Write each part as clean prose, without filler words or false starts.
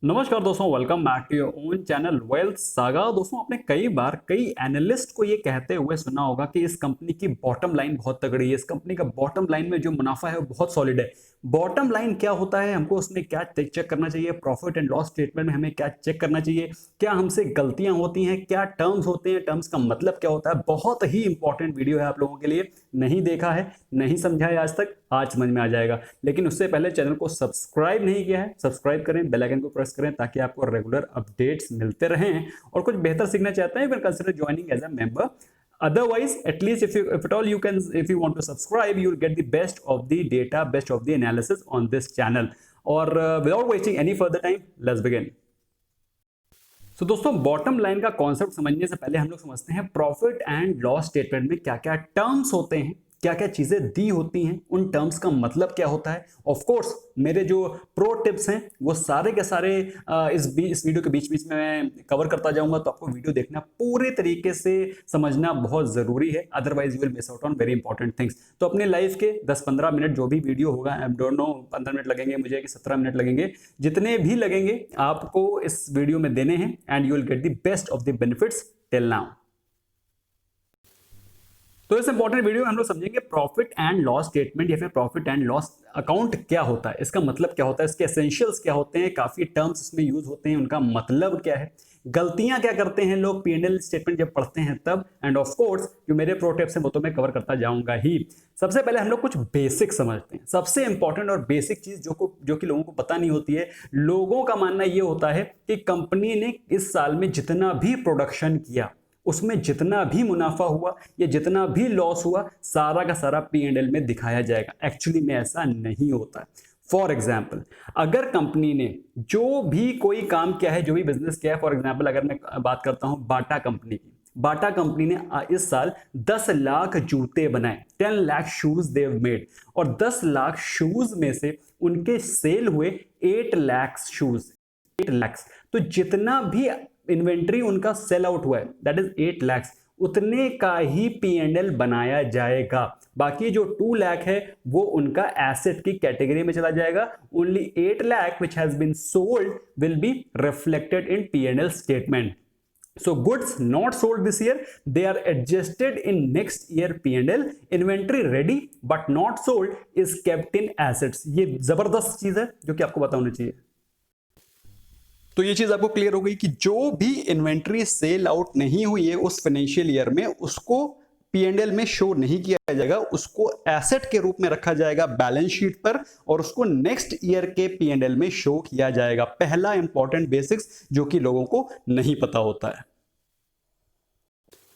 नमस्कार दोस्तों, welcome back to your own channel Wealth Saga. दोस्तों, आपने कई बार कई एनालिस्ट को ये कहते हुए सुना होगा कि इस कंपनी की बॉटम लाइन बहुत तगड़ी है, इस कंपनी का बॉटम लाइन में जो मुनाफा है वो बहुत सॉलिड है। बॉटम लाइन क्या होता है, हमको उसमें क्या चेक करना चाहिए, प्रॉफिट एंड लॉस स्टेटमेंट में हमें क्या चेक करना चाहिए, क्या हमसे गलतियां होती हैं, क्या टर्म्स होते हैं, टर्म्स का मतलब क्या होता है। बहुत ही इंपॉर्टेंट वीडियो है आप लोगों के लिए। नहीं देखा है, नहीं समझा है आज तक, आज समझ में आ जाएगा। लेकिन उससे पहले चैनल को सब्सक्राइब नहीं किया है, सब्सक्राइब करें, बेल आइकन को प्रेस करें ताकि आपको रेगुलर अपडेट्स मिलते रहें। और कुछ बेहतर सीखना चाहते हैं, फिर consider joining as a member. Otherwise, at least if at all you can, if you want to subscribe, you will get the best of the data, best of the analysis on this channel. और without wasting any further time, let's begin. तो दोस्तों, bottom line का concept समझने से पहले हम लोग समझते हैं प्रॉफिट एंड लॉस स्टेटमेंट में क्या क्या टर्म्स होते हैं, क्या क्या चीजें दी होती हैं, उन टर्म्स का मतलब क्या होता है। ऑफ कोर्स मेरे जो प्रो टिप्स हैं वो सारे के सारे इस वीडियो के बीच बीच में मैं कवर करता जाऊंगा, तो आपको वीडियो देखना पूरे तरीके से समझना बहुत जरूरी है, otherwise you will miss out on very important things. तो अपने लाइफ के 10-15 मिनट जो भी वीडियो होगा, आई डोंट नो 15 मिनट लगेंगे मुझे कि 17 मिनट लगेंगे, जितने भी लगेंगे आपको इस वीडियो में देने हैं, and you will get the best of the benefits till now. तो इस इंपॉर्टेंट वीडियो में हम लोग समझेंगे प्रॉफिट एंड लॉस स्टेटमेंट या फिर प्रॉफिट एंड लॉस अकाउंट क्या होता है, इसका मतलब क्या होता है, इसके एसेंशियल्स क्या होते हैं, काफी टर्म्स इसमें यूज होते हैं, उनका मतलब क्या है, गलतियां क्या करते हैं लोग पीएनएल स्टेटमेंट जब पढ़ते हैं तब, एंड ऑफ कोर्स जो मेरे प्रो टिप्स हैं वो तो मैं कवर करता जाऊंगा ही। सबसे पहले हम लोग कुछ बेसिक समझते हैं। सबसे इंपॉर्टेंट और बेसिक चीज जो कि लोगों को पता नहीं होती है, लोगों का मानना ये होता है कि कंपनी ने इस साल में जितना भी प्रोडक्शन किया, उसमें जितना भी मुनाफा हुआ या जितना भी लॉस हुआ, सारा का सारा P&L में दिखाया जाएगा। एक्चुअली में ऐसा नहीं होता। फॉर एग्जाम्पल, अगर कंपनी ने जो भी कोई काम किया है, जो भी बिजनेस किया है, फॉर एग्जाम्पल अगर मैं बात करता हूं बाटा कंपनी की, बाटा कंपनी ने इस साल 10 लाख जूते बनाए, 10 लाख शूज देव मेड, और 10 लाख शूज में से उनके सेल हुए 8 लाख शूज, 8 लाख। तो जितना भी इन्वेंट्री उनका सेल आउट हुआ है, दैट इज 8 लाख, उतने का ही P&L बनाया जाएगा। बाकी जो 2 लाख है वो उनका एसेट की कैटेगरी में चला जाएगा। Only 8 lakh which has been sold will be reflected in P&L statement. So goods not sold this year, they are adjusted in next year P&L. Inventory ready but not sold is kept in assets. ये जबरदस्त चीज है जो कि आपको पता होनी चाहिए। तो ये चीज आपको क्लियर हो गई कि जो भी इन्वेंट्री सेल आउट नहीं हुई है उस फाइनेंशियल ईयर में, उसको P&L में शो नहीं किया जाएगा, उसको एसेट के रूप में रखा जाएगा बैलेंस शीट पर, और उसको नेक्स्ट ईयर के P&L में शो किया जाएगा। पहला इंपॉर्टेंट बेसिक्स जो कि लोगों को नहीं पता होता है।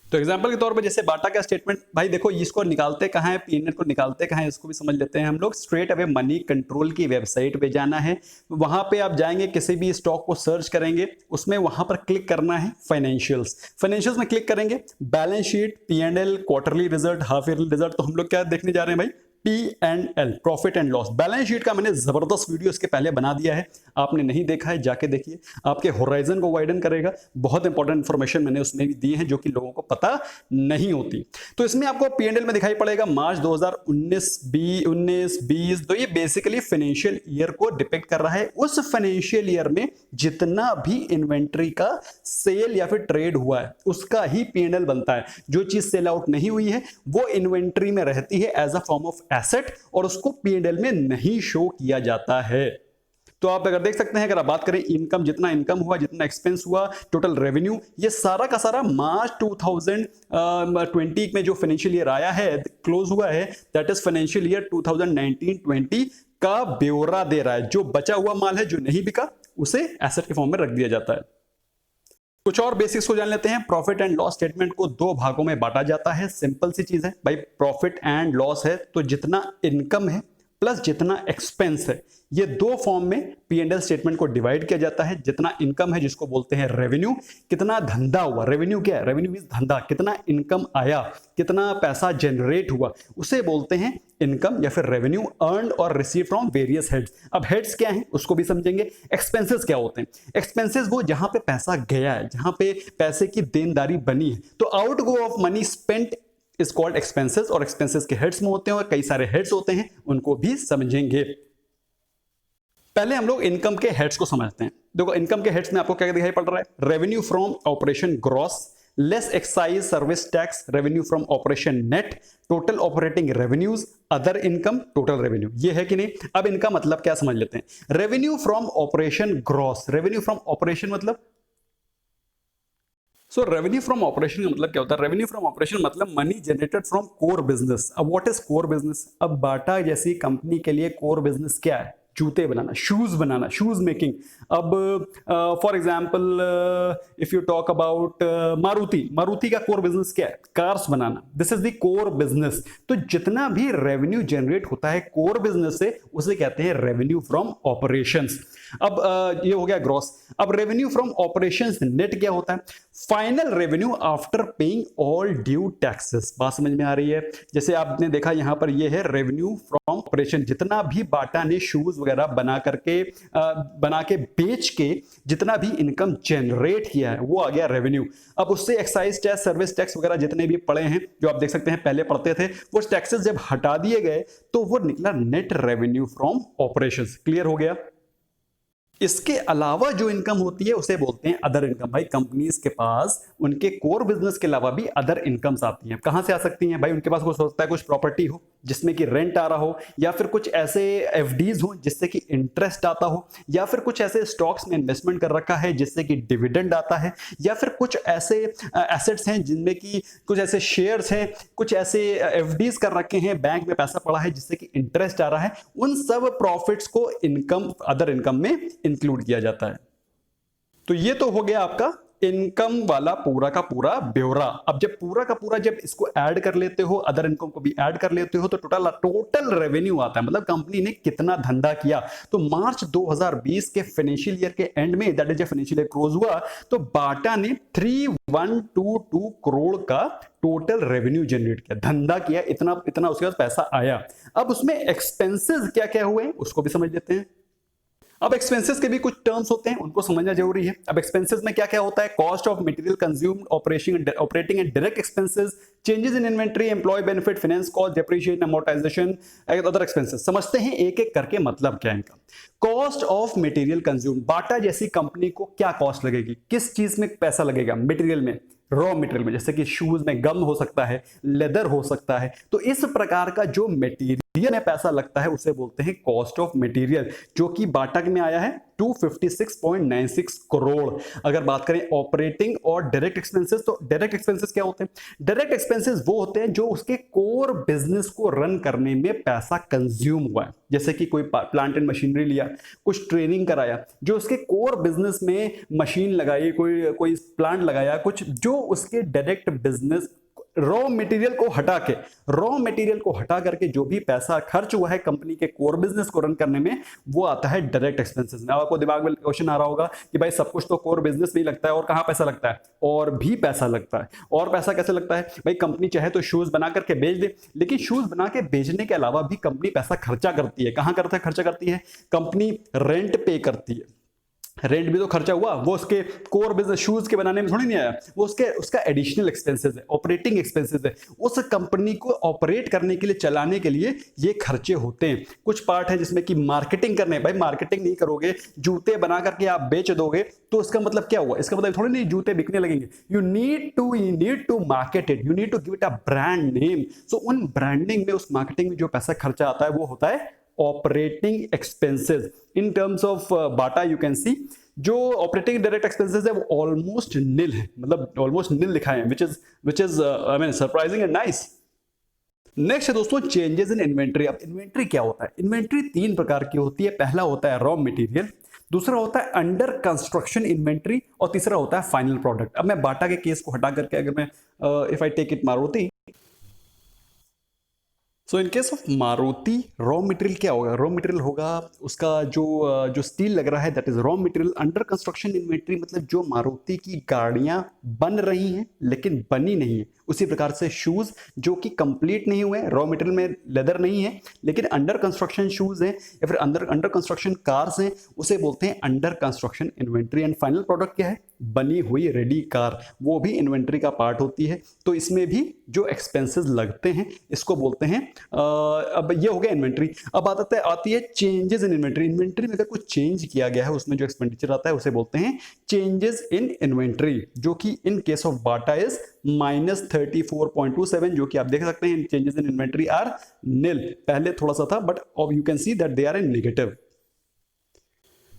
तो एग्जांपल के तौर पे जैसे बाटा का स्टेटमेंट, भाई देखो इसको निकालते कहाँ है, P&L को निकालते कहाँ है, इसको भी समझ लेते हैं हम लोग। स्ट्रेट अवे मनी कंट्रोल की वेबसाइट पे जाना है, वहां पे आप जाएंगे, किसी भी स्टॉक को सर्च करेंगे, उसमें वहां पर क्लिक करना है फाइनेंशियल्स। फाइनेंशियल्स में क्लिक करेंगे, balance sheet, P&L, quarterly result, half yearly result. तो हम लोग क्या देखने जा रहे हैं भाई, P&L, profit and loss. Balance sheet का मैंने जबरदस्त वीडियो इसके पहले बना दिया है, आपने नहीं देखा है जाके देखिए, आपके होराइजन को वाइडन करेगा। बहुत इंपॉर्टेंट इंफॉर्मेशन मैंने उसमें भी दी है जो कि लोगों को पता नहीं होती। तो इसमें आपको P&L में दिखाई पड़ेगा मार्च 2019-20 तो ये बेसिकली फाइनेंशियल ईयर को डिपेक्ट कर रहा है। उस फाइनेंशियल ईयर में जितना भी इन्वेंट्री का सेल या फिर ट्रेड हुआ है उसका ही P&L बनता है। जो चीज सेल आउट नहीं हुई है वो इन्वेंट्री में रहती है as a form of asset, और उसको P&L में नहीं शो किया जाता है। तो आप अगर देख सकते हैं, अगर आप बात करें इनकम, जितना इनकम हुआ, जितना एक्सपेंस हुआ, टोटल रेवेन्यू, ये सारा का सारा मार्च 2020 में जो फाइनेंशियल ईयर आया है, क्लोज हुआ है, दैट इज फाइनेंशियल ईयर 2019-20 का ब्यौरा दे रहा है। जो बचा हुआ माल है, जो नहीं बिका, उसे एसेट के फॉर्म में रख दिया जाता है। कुछ और बेसिक्स को जान लेते हैं। प्रॉफिट एंड लॉस स्टेटमेंट को 2 भागों में बांटा जाता है। सिंपल सी चीज है भाई, प्रॉफिट एंड लॉस है तो जितना इनकम है प्लस जितना एक्सपेंस है, ये 2 फॉर्म में P&L स्टेटमेंट को डिवाइड किया जाता है। जितना इनकम है जिसको बोलते हैं रेवेन्यू, कितना धंधा हुआ, रेवेन्यू क्या है, रेवेन्यू मींस धंधा, कितना इनकम आया, कितना पैसा जनरेट हुआ, उसे बोलते हैं इनकम या फिर रेवेन्यू अर्न्ड और रिसीव फ्रॉम वेरियस हेड्स। अब हेड्स क्या है उसको भी समझेंगे। एक्सपेंसेस क्या होते हैं, एक्सपेंसेस वो जहां पे पैसा गया है, जहां पे पैसे की देनदारी बनी है, तो out go of money spent is called expenses, और एक्सपेंसेस के हेड्स में होते हैं और कई सारे हेड्स होते हैं, उनको भी समझेंगे। पहले हम लोग इनकम के हेड्स को समझते हैं। देखो इनकम के हेड्स में आपको क्या दिखाई पड़ रहा है, revenue from operation gross, less excise service tax, revenue from operation net, total operating revenues, other income, total revenue. ये है कि नहीं। अब इनका मतलब क्या समझ लेते हैं। Revenue from operation gross, revenue from operation मतलब रेवेन्यू फ्रॉम ऑपरेशन का मतलब क्या होता है। रेवेन्यू फ्रॉम ऑपरेशन मतलब money generated from core business. अब व्हाट इज कोर बिजनेस। अब बाटा जैसी कंपनी के लिए कोर बिजनेस क्या है, जूते बनाना, शूज मेकिंग। अब for example if you talk about Maruti का कोर बिजनेस क्या है, cars banana. This is the core business. तो जितना भी रेवेन्यू जनरेट होता है कोर बिजनेस से, उसे कहते हैं रेवेन्यू फ्रॉम ऑपरेशंस। अब ये हो गया ग्रॉस। अब रेवेन्यू फ्रॉम ऑपरेशंस नेट क्या होता है, final revenue after paying all due taxes. बात समझ में आ रही है। जैसे आपने देखा यहां पर ये है रेवेन्यू फ्रॉम ऑपरेशन, जितना भी बाटा ने शूज वगैरह बना के बेच के जितना भी इनकम जनरेट किया है वो आ गया रेवेन्यू। अब उससे एक्साइज टैक्स, सर्विस टैक्स वगैरह जितने भी पड़े हैं, जो आप देख सकते हैं पहले पढ़ते थे, वो टैक्सेस जब हटा दिए गए तो वो निकला net revenue from operations. Clear हो गया। इसके अलावा जो इनकम होती है उसे बोलते हैं अदर इनकम। भाई कंपनीज के पास उनके कोर बिजनेस के अलावा भी अदर इनकम्स आती हैं। कहां से आ सकती हैं भाई, उनके पास हो सकता है कुछ प्रॉपर्टी हो जिसमें कि रेंट आ रहा हो, या फिर कुछ ऐसे एफडीज हो जिससे कि इंटरेस्ट आता हो, या फिर कुछ ऐसे स्टॉक्स में इन्वेस्टमेंट कर रखा है जिससे कि डिविडेंड आता है, या फिर कुछ ऐसे एसेट्स हैं जिनमें कि कुछ ऐसे शेयर्स हैं, कुछ ऐसे एफडीज कर रखे हैं, बैंक में पैसा पड़ा है जिससे कि इंटरेस्ट आ रहा है। उन सब प्रॉफिट्स को इनकम, अदर इनकम में इंक्लूड किया जाता है। तो ये तो हो गया आपका इनकम वाला पूरा का पूरा ब्यौरा। अब जब पूरा का पूरा जब इसको ऐड कर लेते हो, अदर इनकम को भी ऐड कर लेते हो, तो टोटल रेवेन्यू आता है, मतलब कंपनी ने कितना धंधा किया। तो मार्च 2020 के फाइनेंशियल ईयर के एंड में, दैट इज जब फाइनेंशियल ईयर क्लोज हुआ, तो बाटा ने 3122 करोड़ का टोटल रेवेन्यू जनरेट किया, धंधा किया, इतना इतना उसके पास पैसा आया। अब उसमें एक्सपेंसेस क्या क्या हुए उसको भी समझ लेते हैं। अब एक्सपेंसेस के भी कुछ टर्म्स होते हैं, उनको समझना जरूरी है। अब एक्सपेंसेस में क्या क्या होता है, cost of material consumed, operating and direct expenses, changes in inventory, employee benefit, finance cost, depreciation, amortisation, other expenses. समझते हैं एक एक करके मतलब क्या है इनका। Cost of material consumed, Bata जैसी कंपनी को क्या कॉस्ट लगेगी, किस चीज में पैसा लगेगा, मटेरियल में, रॉ मटेरियल में, जैसे कि शूज में गम हो सकता है, लेदर हो सकता है। तो इस प्रकार का जो मटेरियल में पैसा लगता है उसे बोलते हैं कॉस्ट ऑफ मटेरियल, जो कि बाटा में आया है 256.96 करोड़। अगर बात करें ऑपरेटिंग और डायरेक्ट एक्सपेंसेस, तो डायरेक्ट एक्सपेंसेस क्या होते हैं, डायरेक्ट एक्सपेंसेस वो होते हैं जो उसके कोर बिजनेस को रन करने में पैसा कंज्यूम हुआ है। जैसे कि कोई प्लांट एंड मशीनरी लिया, कुछ ट्रेनिंग कराया, जो उसके कोर बिजनेस में मशीन लगाई, कोई प्लांट लगाया, कुछ जो उसके डायरेक्ट बिजनेस रॉ मटेरियल को हटा करके जो भी पैसा खर्च हुआ है कंपनी के कोर बिजनेस को रन करने में, वो आता है डायरेक्ट एक्सपेंसेस में। आपको दिमाग में क्वेश्चन आ रहा होगा कि भाई सब कुछ तो कोर बिजनेस में ही लगता है, और कहां पैसा लगता है, और भी पैसा लगता है। और पैसा कैसे लगता है भाई, कंपनी चाहे तो शूज बना करके बेच दे, लेकिन शूज बना के बेचने के अलावा भी कंपनी पैसा खर्चा करती है। कहां खर्चा करती है, कंपनी रेंट पे करती है। रेंट भी तो खर्चा हुआ, वो उसके कोर बिजनेस शूज के बनाने में थोड़ी नहीं आया, वो उसका एडिशनल एक्सपेंसेस है, ऑपरेटिंग एक्सपेंसेस है। उस कंपनी को ऑपरेट करने के लिए, चलाने के लिए ये खर्चे होते हैं। कुछ पार्ट है जिसमें कि मार्केटिंग करने, भाई मार्केटिंग नहीं करोगे, जूते बना करके आप बेच दोगे, तो इसका मतलब क्या हुआ, इसका मतलब थोड़ी नहीं जूते बिकने लगेंगे। You need to market it, you need to give it a brand name. So उन ब्रांडिंग में, उस मार्केटिंग में जो पैसा खर्चा आता है वो होता है operating expenses. In terms of Bata you can सी जो ऑपरेटिंग डायरेक्ट एक्सपेंसेस है वो ऑलमोस्ट निल है, मतलब ऑलमोस्ट निल लिखा है, which is I mean surprising and nice. Next है दोस्तों चेंजेस इन इन्वेंट्री। अब इन्वेंट्री क्या होता है, इन्वेंट्री तीन प्रकार की होती है। पहला होता है रॉ मटेरियल, दूसरा होता है अंडर कंस्ट्रक्शन इन्वेंट्री, और तीसरा होता है फाइनल प्रोडक्ट। अब मैं बाटा के केस को हटा करके अगर मैं if I take it Maruti, so in case of Maruti raw material क्या होगा, रॉ मटेरियल होगा उसका जो स्टील लग रहा है, that is raw material. Under construction inventory मतलब जो मारुति की गाड़ियां बन रही हैं लेकिन बनी नहीं है, उसी प्रकार से शूज जो कि कंप्लीट नहीं हुए, रॉ मटेरियल में लेदर नहीं है लेकिन अंडर कंस्ट्रक्शन शूज हैं या फिर अंडर कंस्ट्रक्शन कार्स हैं, उसे बोलते हैं under construction inventory. And final product क्या है? बनी हुई रेडी कार, वो भी इन्वेंट्री का पार्ट होती है। तो इसमें भी जो एक्सपेंसेस लगते हैं इसको बोलते हैं अब ये हो गया इन्वेंट्री। अब आती है चेंजेस इन इन्वेंट्री। इन्वेंट्री में अगर कुछ चेंज किया गया है उसमें जो एक्सपेंडिचर आता है उसे बोलते हैं चेंजेस इन इन्वेंट्री, जो कि in case of Bata is -34.27, जो कि आप देख सकते हैं changes in inventory are nil. पहले थोड़ा सा था बट अब you can see that they are in negative.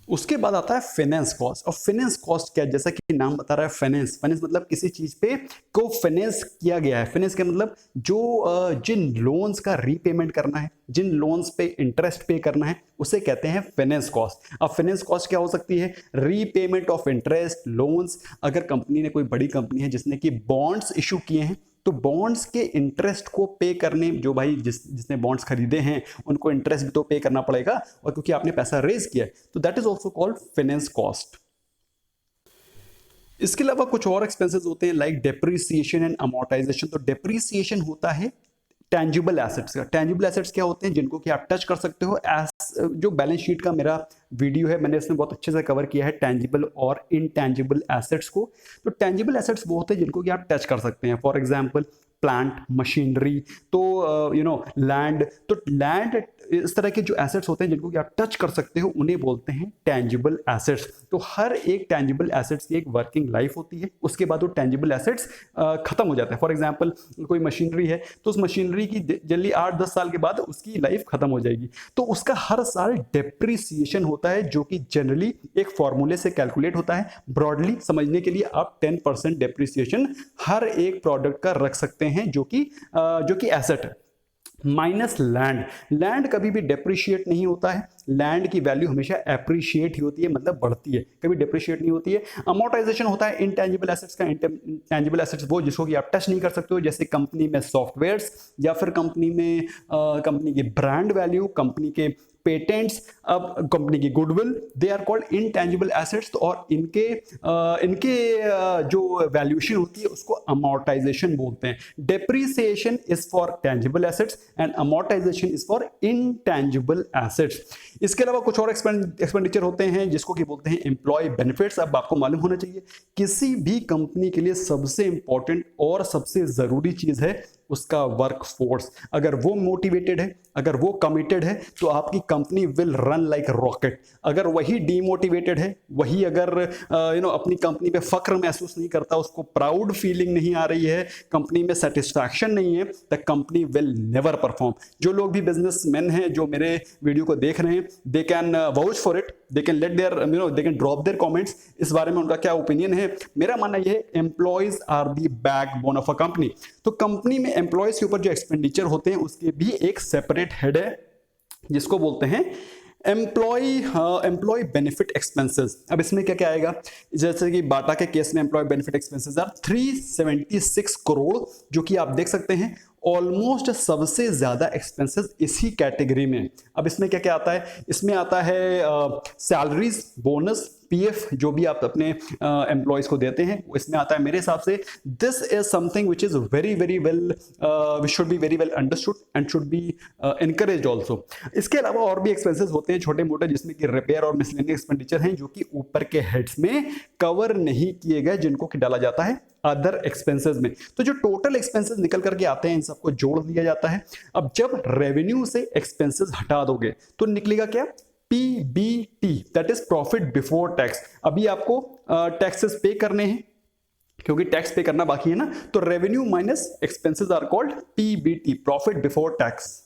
उसके बाद आता है फाइनेंस कॉस्ट। और फाइनेंस कॉस्ट क्या है? जैसा कि नाम बता रहा है फाइनेंस, फाइनेंस मतलब किसी चीज पे को फाइनेंस किया गया है। फाइनेंस का मतलब जो जिन लोन्स का रीपेमेंट करना है, जिन लोन्स पे इंटरेस्ट पे करना है, उसे कहते हैं फाइनेंस कॉस्ट। अब फाइनेंस कॉस्ट क्या हो सकती है? Repayment of interest, loans. अगर कंपनी ने, कोई बड़ी कंपनी है जिसने कि बॉन्ड्स इशू किए हैं, तो बॉन्ड्स के इंटरेस्ट को पे करने, जो भाई जिसने बॉन्ड्स खरीदे हैं उनको इंटरेस्ट भी तो पे करना पड़ेगा, और क्योंकि आपने पैसा रेज किया है तो that is also called finance cost. इसके अलावा कुछ और एक्सपेंसेस होते हैं लाइक डेप्रिसिएशन एंड अमोर्टाइजेशन। तो डेप्रिसिएशन होता है टेंजिबल एसेट्स का। टेंजिबल एसेट्स क्या होते हैं? जिनको कि आप टच कर सकते हो। जो बैलेंस शीट का मेरा वीडियो है, मैंने इसमें बहुत अच्छे से कवर किया है टेंजिबल और इनटेंजिबल एसेट्स को। तो टेंजिबल एसेट्स वो होते हैं जिनको कि आप टच कर सकते हैं। फॉर एग्जांपल प्लांट, मशीनरी, तो लैंड। तो लैंड, इस तरह के जो एसेट्स होते हैं जिनको कि आप टच कर सकते हो उन्हें बोलते हैं टेंजिबल एसेट्स। तो हर एक टेंजिबल एसेट्स की एक वर्किंग लाइफ होती है, उसके बाद वो टेंजिबल एसेट्स खत्म हो जाते हैं। फॉर एग्जांपल कोई मशीनरी है तो उस मशीनरी की जल्दी 8-10 साल के बाद उसकी लाइफ खत्म हो जाएगी, तो उसका हर साल डेप्रिसिएशन होता है, जो कि जनरली एक फॉर्मूले से कैलकुलेट होता है। ब्रॉडली समझने के लिए आप 10% डेप्रिसिएशन हर एक प्रोडक्ट का रख सकते हैं जो कि एसेट है। Minus land. लैंड कभी भी डेप्रिशिएट नहीं होता है, लैंड की वैल्यू हमेशा एप्रिशिएट ही होती है, मतलब बढ़ती है, कभी डेप्रिशिएट नहीं होती है। अमोर्टाइजेशन होता है इनटेंजिबल एसेट्स का। इंटेंजिबल एसेट्स वो जिसको कि आप टच नहीं कर सकते हो, जैसे कंपनी में सॉफ्टवेयर्स, या फिर कंपनी में कंपनी की ब्रांड वैल्यू, कंपनी के पेटेंट्स, अब कंपनी की goodwill, they are called intangible assets. और इनके जो वैल्यूएशन होती है उसको अमोर्टाइजेशन बोलते हैं। Depreciation is for tangible assets and amortisation is for intangible assets. इसके अलावा कुछ और एक्सपेंडिचर होते हैं जिसको कि बोलते हैं एम्प्लॉय बेनिफिट्स। अब आपको मालूम होना चाहिए किसी भी कंपनी के लिए सबसे इंपॉर्टेंट और सबसे जरूरी चीज है उसका वर्क फोर्स। अगर वो मोटिवेटेड है, अगर वो कमिटेड है, तो आपकी company will run like rocket. अगर वही डीमोटिवेटेड है, वही अगर अपनी कंपनी पे फक्र महसूस नहीं करता, उसको प्राउड फीलिंग नहीं आ रही है, कंपनी में सेटिस्फैक्शन नहीं है, the company will never perform. जो लोग भी बिजनेसमैन हैं जो मेरे वीडियो को देख रहे हैं, they can vouch for it, they can let their they can drop their comments, इस बारे में उनका क्या ओपिनियन है। मेरा मानना यह है employees are the backbone of a company. तो कंपनी में एम्प्लॉयज के ऊपर जो एक्सपेंडिचर होते हैं उसके भी एक सेपरेट हेड है जिसको बोलते हैं एम्प्लॉय बेनिफिट एक्सपेंसेस। अब इसमें क्या क्या आएगा? जैसे कि बाटा के केस में employee benefit expenses are 376 crore, जो कि आप देख सकते हैं ऑलमोस्ट सबसे ज्यादा एक्सपेंसेस इसी कैटेगरी में। अब इसमें क्या क्या आता है? इसमें आता है सैलरीज, बोनस, पीएफ, जो भी आप अपने एम्प्लॉयज को देते हैं, इसमें आता है। मेरे हिसाब से this is something which is very very well, which should be very well understood and should be encouraged also. इसके अलावा और भी एक्सपेंसेस होते हैं छोटे मोटे, जिसमें कि रिपेयर और मिसलेनियस एक्सपेंडिचर हैं जो कि ऊपर के हेड्स में कवर नहीं किए गए, जिनको कि डाला जाता है अदर एक्सपेंसेस में। तो जो टोटल एक्सपेंसेस निकल करके आते हैं इन सबको जोड़ दिया जाता है। अब जब रेवेन्यू से एक्सपेंसेस हटा दोगे तो निकलेगा क्या? PBT, that is profit before tax. अभी आपको टैक्सेस पे करने हैं क्योंकि टैक्स पे करना बाकी है ना, तो revenue minus expenses are called PBT, profit before tax.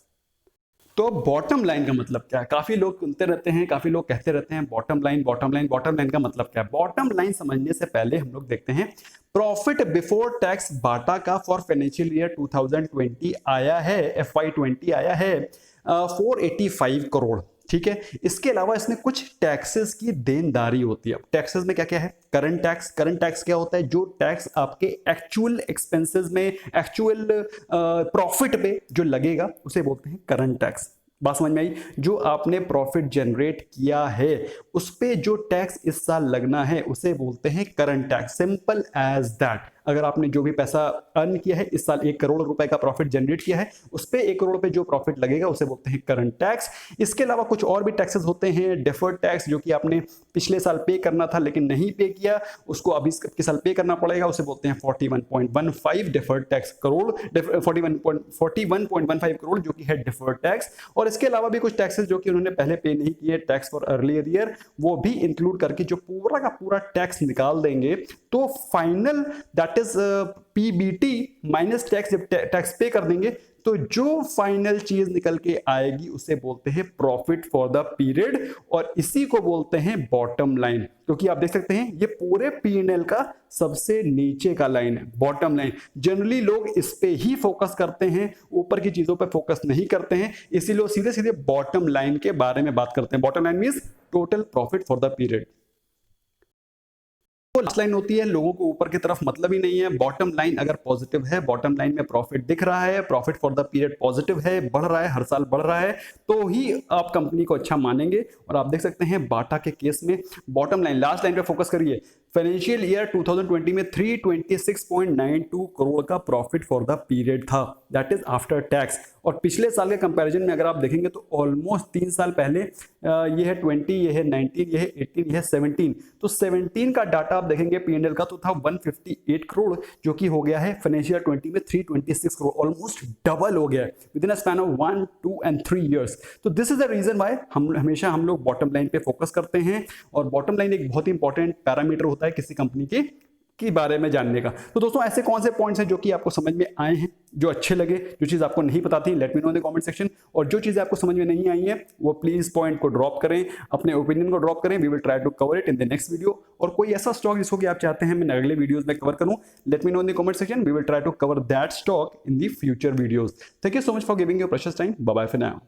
तो बॉटम लाइन का मतलब क्या है? काफी लोग सुनते रहते हैं, काफी लोग कहते रहते हैं bottom line bottom line. Bottom line का मतलब क्या है? बॉटम लाइन समझने से पहले हम लोग देखते हैं प्रॉफिट बिफोर टैक्स बाटा का फॉर फाइनेंशियल ईयर 2020 आया है, FY20 आया है 485 करोड़। ठीक है, इसके अलावा इसमें कुछ टैक्सेस की देनदारी होती है। टैक्सेस में क्या क्या है? Current tax. करंट टैक्स क्या होता है? जो टैक्स आपके एक्चुअल एक्सपेंसेस में, एक्चुअल प्रॉफिट पे जो लगेगा उसे बोलते हैं करंट टैक्स। बात समझ में आई? जो आपने प्रॉफिट जनरेट किया है उस पे जो टैक्स इस साल लगना है उसे बोलते हैं current tax, simple as that. अगर आपने जो भी पैसा अर्न किया है इस साल 1 करोड़ रुपए का प्रॉफिट जनरेट किया है, उस पे 1 करोड़ पे जो प्रॉफिट लगेगा उसे बोलते हैं करंट टैक्स। इसके अलावा कुछ और भी टैक्सेस होते हैं, डिफर्ड टैक्स जो कि आपने पिछले साल पे करना था लेकिन नहीं पे किया, उसको अभी के साल पे करना पड़ेगा, उसे बोलते हैं 41.15 डिफर्ड टैक्स करोड़, 41.15 करोड़ जो कि है डिफर्ड टैक्स। और इसके अलावा भी कुछ टैक्सेस जो कि उन्होंने पहले पे नहीं किए, टैक्स फॉर अर्लियर ईयर, वो भी इंक्लूड करके जो पूरा का पूरा टैक्स निकाल देंगे तो final that is PBT minus tax, जब टैक्स पे कर देंगे तो जो फाइनल चीज निकल के आएगी उसे बोलते हैं प्रॉफिट फॉर द पीरियड, और इसी को बोलते हैं बॉटम लाइन। क्योंकि आप देख सकते हैं ये पूरे P&L का सबसे नीचे का लाइन है, बॉटम लाइन। जनरली लोग इस पे ही फोकस करते हैं, ऊपर की चीजों पे फोकस नहीं करते हैं, इसीलिए सीधे सीधे बॉटम लाइन के बारे में बात करते हैं। Bottom line means total profit for the period. Last line होती है, लोगों को ऊपर की तरफ मतलब ही नहीं है। बॉटम लाइन अगर पॉजिटिव है, बॉटम लाइन में प्रॉफिट दिख रहा है, profit for the period positive है, बढ़ रहा है, हर साल बढ़ रहा है, तो ही आप कंपनी को अच्छा मानेंगे। और आप देख सकते हैं बाटा के केस में बॉटम लाइन, लास्ट लाइन पे फोकस करिए, फाइनेंशियल ईयर 2020 में 326.92 करोड़ का प्रॉफिट फॉर द पीरियड था, दैट इज आफ्टर टैक्स। और पिछले साल के कंपैरिजन में अगर आप देखेंगे तो ऑलमोस्ट 3 साल पहले ये है 20, ये है 19, ये है 18, ये है 17, तो 17 का डाटा आप देखेंगे P&L का तो था 158 करोड़ जो कि हो गया है फाइनेंशियल 20 में 326 करोड़, ऑलमोस्ट डबल हो गया है within a span of 1, 2 and 3 years. तो this is the reason why हम हमेशा हम लोग बॉटम लाइन पे फोकस करते हैं, और बॉटम लाइन एक बहुत ही इंपॉर्टेंट पैरामीटर होता है किसी कंपनी के बारे में जानने का। तो दोस्तों ऐसे कौन से पॉइंट्स हैं जो कि आपको समझ में आए हैं, जो अच्छे लगे, जो चीज़ आपको नहीं पता थी, late me know in the comment section. और जो चीज़ें आपको समझ में नहीं आई हैं वो प्लीज पॉइंट को ड्रॉप करें, अपने ओपिनियन को ड्रॉप करें, we will try to cover it in the next video. और कोई ऐसा स्टॉक जिसको कि आप चाहते हैं मैं अगले वीडियोस में कवर करूं, let me know in the comment section, we will try to cover that stock in the future videos. Thank you so much for giving your precious time, bye bye for now.